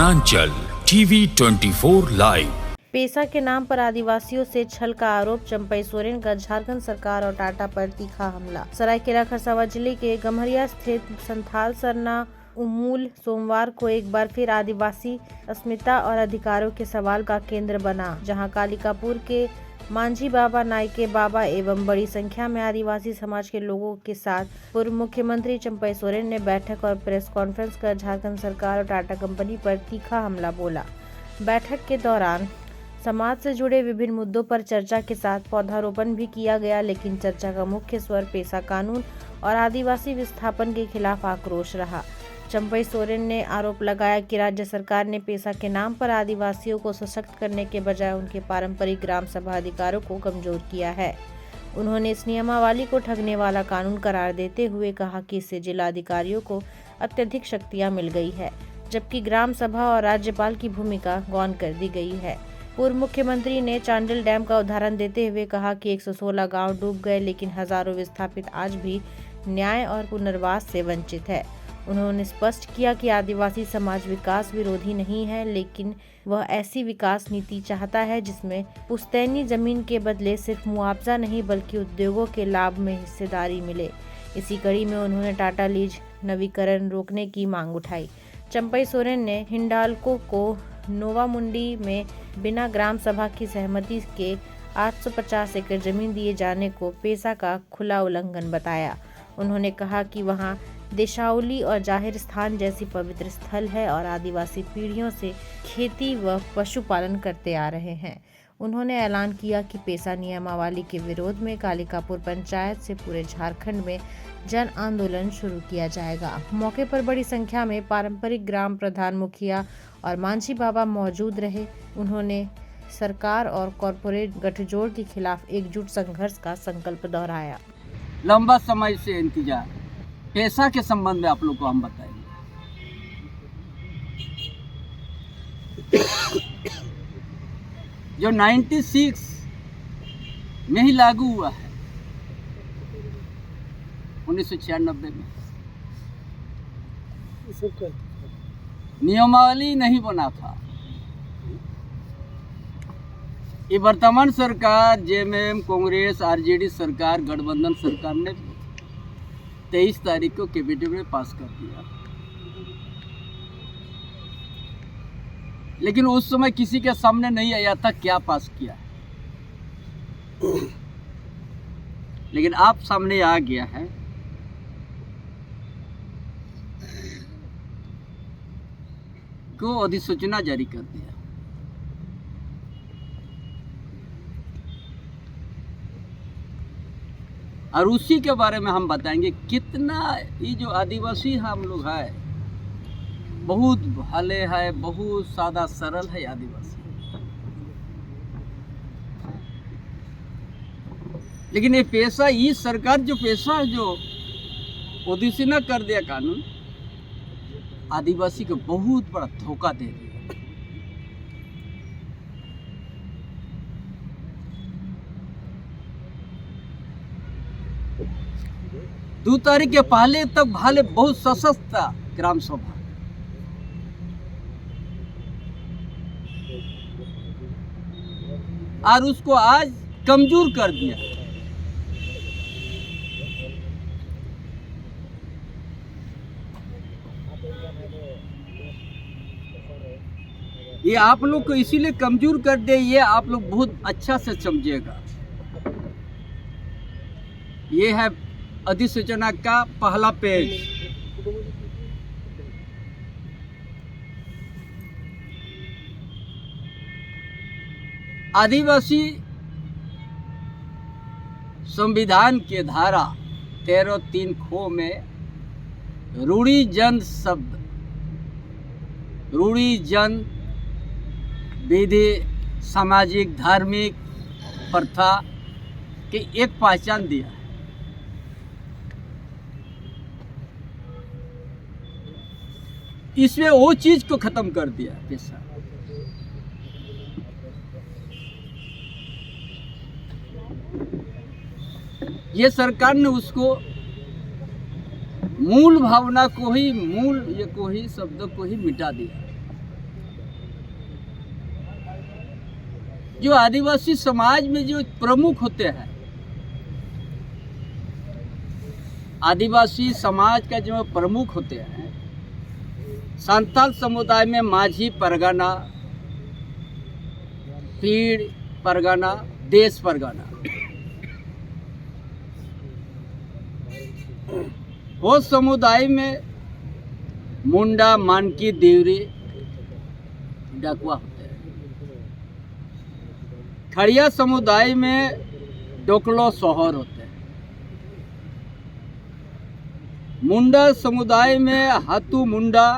Uttaranchal TV 24 live. पेशा के नाम पर आदिवासियों से छल का आरोप, चंपई सोरेन का झारखंड सरकार और टाटा पर तीखा हमला। सरायकेला खरसावां जिले के गम्हरिया स्थित संथाल सरना उमूल सोमवार को एक बार फिर आदिवासी अस्मिता और अधिकारों के सवाल का केंद्र बना, जहां कालिकापुर के मांझी बाबा, नायके बाबा एवं बड़ी संख्या में आदिवासी समाज के लोगों के साथ पूर्व मुख्यमंत्री चंपई सोरेन ने बैठक और प्रेस कॉन्फ्रेंस कर झारखंड सरकार और टाटा कंपनी पर तीखा हमला बोला। बैठक के दौरान समाज से जुड़े विभिन्न मुद्दों पर चर्चा के साथ पौधारोपण भी किया गया, लेकिन चर्चा का मुख्य स्वर पेशा कानून और आदिवासी विस्थापन के खिलाफ आक्रोश रहा। चंपई सोरेन ने आरोप लगाया कि राज्य सरकार ने पेशा के नाम पर आदिवासियों को सशक्त करने के बजाय उनके पारंपरिक ग्राम सभा अधिकारों को कमजोर किया है। उन्होंने इस नियमावली को ठगने वाला कानून करार देते हुए कहा कि इससे जिला अधिकारियों को अत्यधिक शक्तियां मिल गई है, जबकि ग्राम सभा और राज्यपाल की भूमिका गौण कर दी गई है। पूर्व मुख्यमंत्री ने चांडिल डैम का उदाहरण देते हुए कहा कि 116 गांव डूब गए, लेकिन हजारों विस्थापित आज भी न्याय और पुनर्वास से वंचित है। उन्होंने स्पष्ट किया कि आदिवासी समाज विकास विरोधी नहीं है, लेकिन वह ऐसी विकास नीति चाहता है जिसमें पुश्तैनी जमीन के बदले सिर्फ मुआवजा नहीं बल्कि उद्योगों के लाभ में हिस्सेदारी मिले। इसी कड़ी में उन्होंने टाटा लीज नवीकरण रोकने की मांग उठाई। चंपई सोरेन ने हिंडाल्को को नोवामुंडी में बिना ग्राम सभा की सहमति के 850 एकड़ जमीन दिए जाने को पेशा का खुला उल्लंघन बताया। उन्होंने कहा कि वहां देशावली और जाहिर स्थान जैसी पवित्र स्थल है और आदिवासी पीढ़ियों से खेती व पशुपालन करते आ रहे हैं। उन्होंने ऐलान किया कि पेशा नियमावली के विरोध में कालिकापुर पंचायत से पूरे झारखंड में जन आंदोलन शुरू किया जाएगा। मौके पर बड़ी संख्या में पारंपरिक ग्राम प्रधान, मुखिया और मांझी बाबा मौजूद रहे। उन्होंने सरकार और कॉरपोरेट गठजोड़ के खिलाफ एकजुट संघर्ष का संकल्प दोहराया। लंबा समय से इंतजार पेशा के संबंध में आप लोग को हम बताएंगे। जो 96 में ही लागू हुआ है, 1996 में नियमावली नहीं बना था। ये वर्तमान सरकार, जेएमएम, कांग्रेस, आरजेडी सरकार, गठबंधन सरकार ने 23 तारीख को कैबिनेट में पास कर दिया, लेकिन उस समय किसी के सामने नहीं आया था क्या पास किया, लेकिन आप सामने आ गया है। को अधिसूचना जारी कर दिया। और उसी के बारे में हम बताएंगे कितना ये जो आदिवासी हम लोग है बहुत भले है, बहुत सादा सरल है आदिवासी, लेकिन ये पेशा, ये सरकार जो पेशा जो अधिसूचना कर दिया कानून, आदिवासी को बहुत बड़ा धोखा दे दिया। 2 तारीख के पहले तक भाले बहुत सशक्त था ग्राम सभा, और उसको आज कमजोर कर दिया। ये आप लोग को इसीलिए कमजोर कर दे, ये आप लोग बहुत अच्छा से समझिएगा। ये है अधिसूचना का पहला पेज। आदिवासी संविधान के धारा 13(3) खो में रूढ़ी जन शब्द, रूढ़ी जन विधि, सामाजिक धार्मिक प्रथा की एक पहचान दिया। इसमें वो चीज को खत्म कर दिया पेशा। ये सरकार ने उसको मूल भावना को ही, मूल ये को ही, शब्द को ही मिटा दिया। जो आदिवासी समाज में जो प्रमुख होते हैं, आदिवासी समाज का जो प्रमुख होते हैं, संथाल समुदाय में माझी परगना, पीड़ परगना, देश परगना, वो समुदाय में मुंडा, मानकी, देवरी, डाकुआ होते हैं। खड़िया समुदाय में डोकलो, सोहर होते हैं। मुंडा समुदाय में हाथू, मुंडा,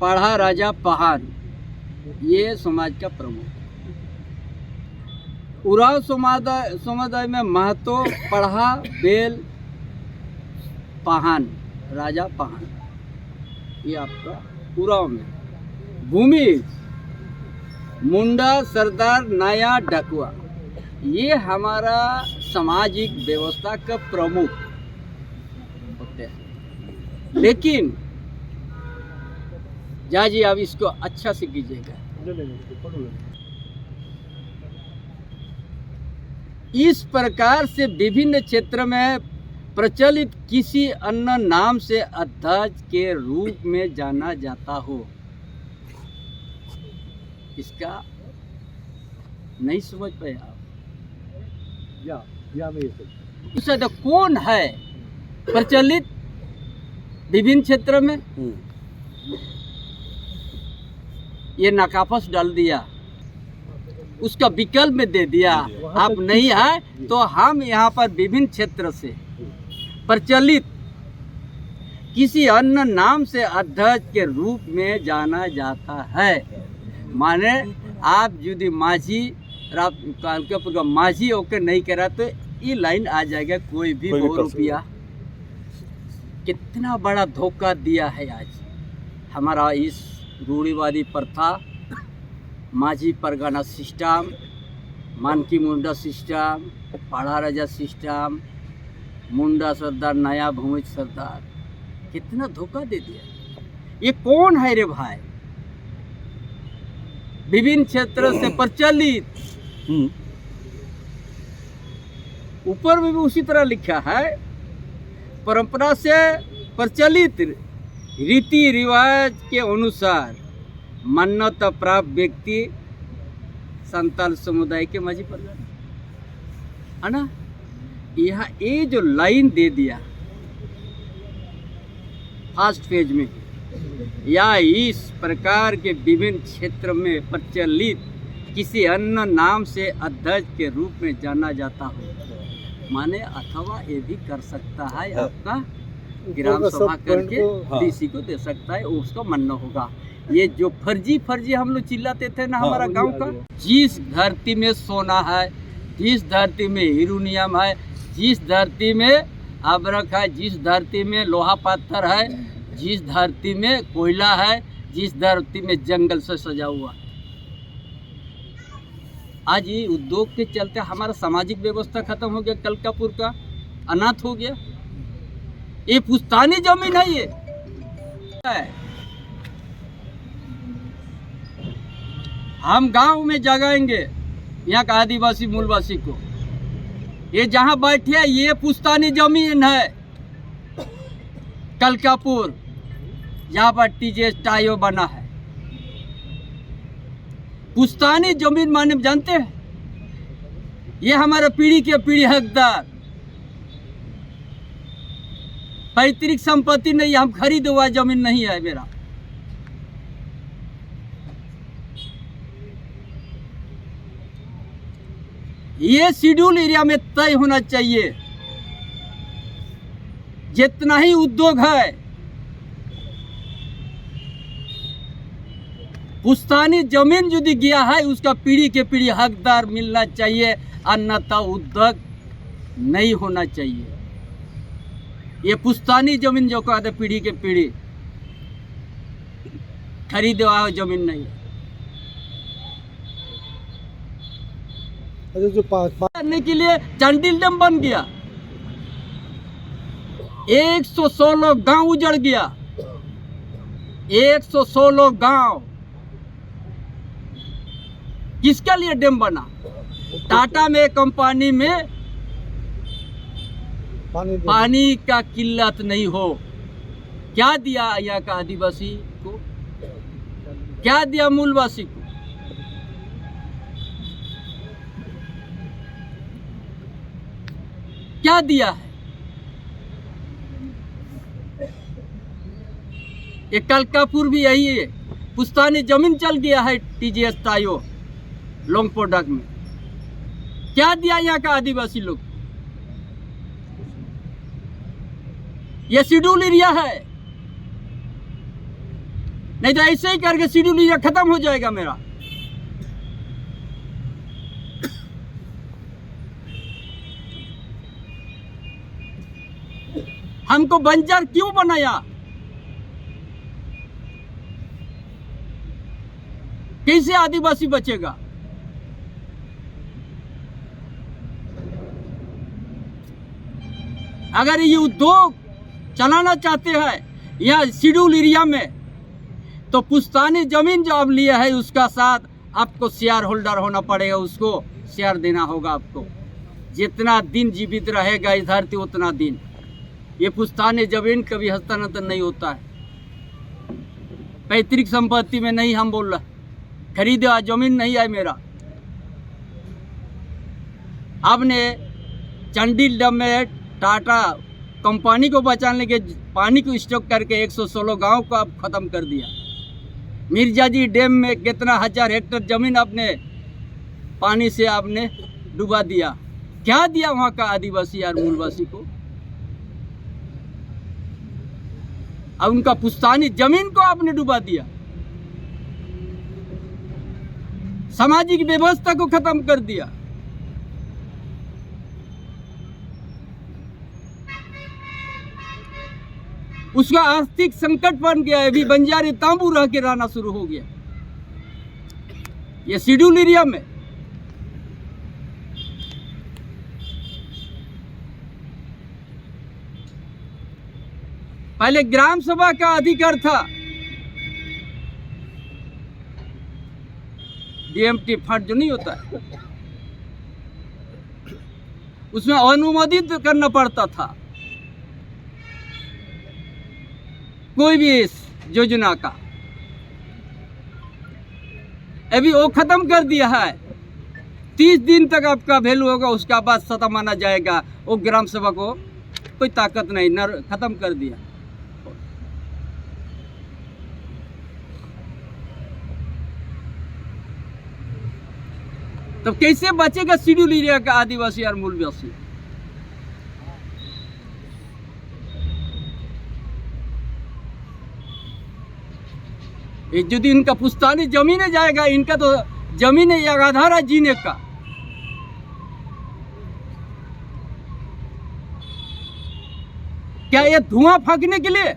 पढ़ा, राजा, पहान, ये समाज का प्रमुख। उराव समुदाय में महतो, पढ़ा, बेल, पहान, राजा, पहान, ये आपका उराव में। भूमि मुंडा, सरदार, नाया, डाकुआ, ये हमारा सामाजिक व्यवस्था का प्रमुख होते हैं। लेकिन जाजी आप इसको अच्छा से कीजिएगा। इस प्रकार से विभिन्न क्षेत्र में प्रचलित किसी अन्य नाम से अध्यक्ष के रूप में जाना जाता हो, इसका नहीं समझ पाए आप? तो कौन है प्रचलित विभिन्न क्षेत्र में? ये नकाफस डाल दिया, उसका विकल्प में दे दिया। आप नहीं है तो हम यहाँ पर विभिन्न क्षेत्र से प्रचलित किसी अन्य नाम से अध्यक्ष के रूप में जाना जाता है। माने आप यदि माझी, आप कानपुर का माझी होकर नहीं करा तो ये लाइन आ जाएगा, कोई भी 2 रुपया। कितना बड़ा धोखा दिया है आज हमारा इस रूढ़िवादी प्रथा, माझी परगना सिस्टम, मानकी मुंडा सिस्टम, पढ़ा राजा सिस्टम, मुंडा सरदार, नया भूमि सरदार, कितना धोखा दे दिया। ये कौन है रे भाई? विभिन्न क्षेत्र से प्रचलित, ऊपर में भी उसी तरह लिखा है, परंपरा से प्रचलित रीति रिवाज के अनुसार मान्यता प्राप्त व्यक्ति संताल समुदाय के माझी परगना है ना। यहाँ ये जो लाइन दे दिया फर्स्ट पेज में, या इस प्रकार के विभिन्न क्षेत्र में प्रचलित किसी अन्य नाम से अध्यक्ष के रूप में जाना जाता हो, माने अथवा ये भी कर सकता है आपका ग्राम सभा करके डीसी को दे सकता है, उसको मानना होगा। ये जो फर्जी हम लोग चिल्लाते थे ना हमारा गांव का, जिस धरती में सोना है, जिस धरती में यूरेनियम है, जिस धरती में अबरक है, जिस धरती में लोहा पत्थर है, जिस धरती में कोयला है, जिस धरती में जंगल से सजा हुआ, आज ये उद्योग के चलते हमारा सामाजिक व्यवस्था खत्म हो गया। कलकापुर का अनाथ हो गया। ये पुश्तैनी जमीन है, ये हम गांव में जगाएंगे यहाँ का आदिवासी मूलवासी को। ये जहाँ बैठे है ये पुश्तैनी जमीन है, कलकापुर, जहाँ पर टीजे टायो बना है। पुश्तैनी जमीन माने जानते हैं, ये हमारा पीढ़ी के पीढ़ी हकदार, पैतृक संपत्ति नहीं, हम खरीदे हुआ जमीन नहीं है मेरा। ये शेड्यूल एरिया में तय होना चाहिए। जितना ही उद्योग है, पुश्तैनी जमीन यदि गया है उसका पीढ़ी के पीढ़ी हकदार मिलना चाहिए, अन्यथा उद्योग नहीं होना चाहिए। ये पुश्तैनी जमीन जो कहते पीढ़ी के पीढ़ी खरीदे हुआ जमीन नहीं है। जो करने के लिए चंडील डैम बन गया, 116 गांव उजड़ गया, 116 गांव। किसके लिए डैम बना? टाटा में कंपनी में पानी का किल्लत नहीं हो। क्या दिया यहाँ का आदिवासी को? क्या दिया मूलवासी को? क्या दिया है? ये कलकापुर भी यही है, पुश्तैनी जमीन चल गया है टीजीएस तायो लॉन्ग प्रोडक्ट में। क्या दिया यहाँ का आदिवासी लोग? ये शेड्यूल एरिया है, नहीं तो ऐसे ही करके शेड्यूल एरिया खत्म हो जाएगा मेरा। हमको बंजर क्यों बनाया? कैसे आदिवासी बचेगा? अगर ये उद्योग चलाना चाहते हैं या शेड्यूल एरिया में, तो पुश्तैनी जमीन जो आप लिए है उसका साथ आपको शेयर होल्डर होना पड़ेगा, उसको शेयर देना होगा आपको। जितना दिन जीवित रहेगा इस धरती उतना दिन। ये पुश्तैनी जमीन कभी हस्तांतरण नहीं होता है। पैतृक संपत्ति में नहीं हम बोल रहे, खरीदा जमीन नहीं है मेरा। आपने चंडी डैम में टाटा कंपनी को बचाने के पानी को स्टॉक करके 116 गांव को आप खत्म कर दिया। मिर्जाजी डैम में कितना हजार हेक्टेयर जमीन आपने पानी से आपने डुबा दिया। क्या दिया वहां का आदिवासी और मूलवासी को? अब उनका पुश्तैनी जमीन को आपने डुबा दिया। सामाजिक व्यवस्था को खत्म कर दिया। उसका आर्थिक संकट बन गया है। अभी बंजारे तांबू रह के रहना शुरू हो गया ये शेड्यूल एरिया में। पहले ग्राम सभा का अधिकार था, डीएमटी फंड जो नहीं होता है उसमें अनुमोदित करना पड़ता था कोई भी इस योजना का। अभी वो खत्म कर दिया है। 30 दिन तक आपका वैल्यू होगा, उसका बाद सता माना जाएगा। वो ग्राम सभा को कोई ताकत नहीं, खत्म कर दिया। तो कैसे बचेगा शेड्यूल एरिया का आदिवासी और मूलवासी? यदि इनका पुश्तैनी जमीन जाएगा, इनका तो जमीन है एक आधार है जीने का। क्या ये धुआं फेंकने के लिए?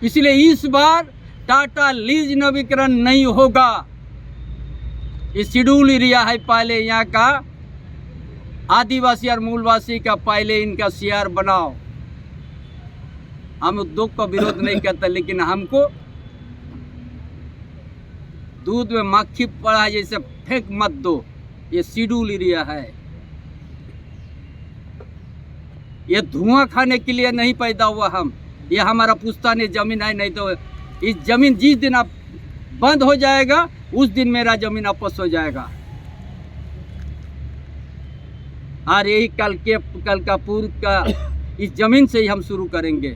इसलिए इस बार टाटा लीज नवीकरण नहीं होगा। ये शेड्यूल एरिया है, पहले यहाँ का आदिवासी और मूलवासी का पहले इनका शेयर बनाओ। हम उद्योग का विरोध नहीं करते, लेकिन हमको दूध में मक्खी पड़ा है जैसे फेंक मत दो। ये शेड्यूल एरिया है, ये धुआं खाने के लिए नहीं पैदा हुआ हम। ये हमारा पुश्तैनी जमीन है, नहीं तो इस जमीन जिस दिन आप बंद हो जाएगा उस दिन मेरा जमीन वापस हो जाएगा। और यही कलकापुर का इस जमीन से ही हम शुरू करेंगे।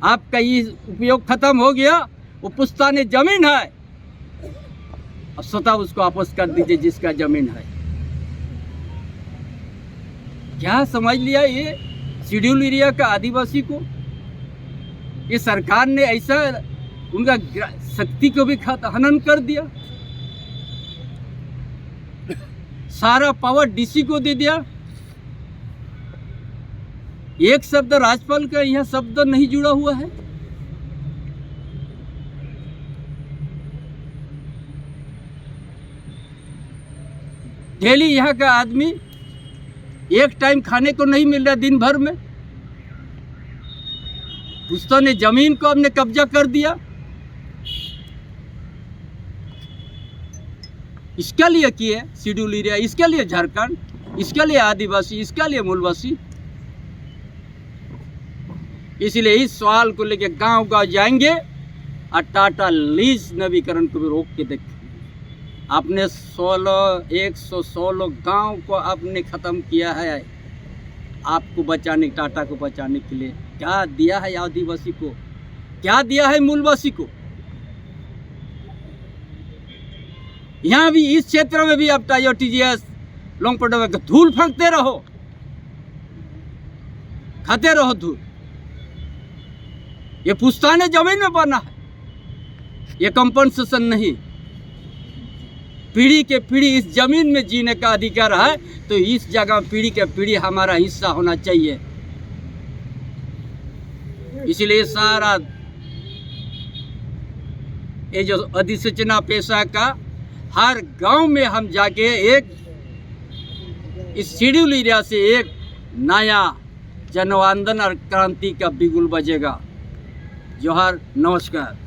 आपका ये उपयोग खत्म हो गया, वो पुश्तैनी जमीन है, अब स्वतः उसको वापस कर दीजिए जिसका जमीन है। क्या समझ लिया ये शेड्यूल एरिया का आदिवासी को? ये सरकार ने ऐसा उनका शक्ति को भी हनन कर दिया। सारा पावर डीसी को दे दिया। एक शब्द राज्यपाल का यह शब्द नहीं जुड़ा हुआ है। डेली यहाँ का आदमी एक टाइम खाने को नहीं मिल रहा दिन भर में। पुश्तैनी जमीन को हमने कब्जा कर दिया। इसके लिए किए शेड्यूल एरिया, इसके लिए झारखंड, इसके लिए आदिवासी, इसके लिए मूलवासी। इसलिए इस सवाल को लेकर गांव गांव जाएंगे और टाटा लीज नवीकरण को भी रोक के देखेंगे। आपने 116 गांव को आपने ख़त्म किया है। आपको बचाने, टाटा को बचाने के लिए क्या दिया है आदिवासी को, क्या दिया है मूलवासी को? यहाँ भी इस क्षेत्र में भी आप टाइयो TGS लॉन्ग में धूल फेंकते रहो, खाते रहो धूल। ये पुश्तैनी जमीन में बना है, ये कंपनसेशन नहीं। पीढ़ी के पीढ़ी इस जमीन में जीने का अधिकार है, तो इस जगह पीढ़ी के पीढ़ी हमारा हिस्सा होना चाहिए। इसलिए सारा ये जो अधिसूचना पेशा का हर गांव में हम जाके एक इस शेड्यूल एरिया से एक नया जन आंदोलन और क्रांति का बिगुल बजेगा। जोहार, नमस्कार।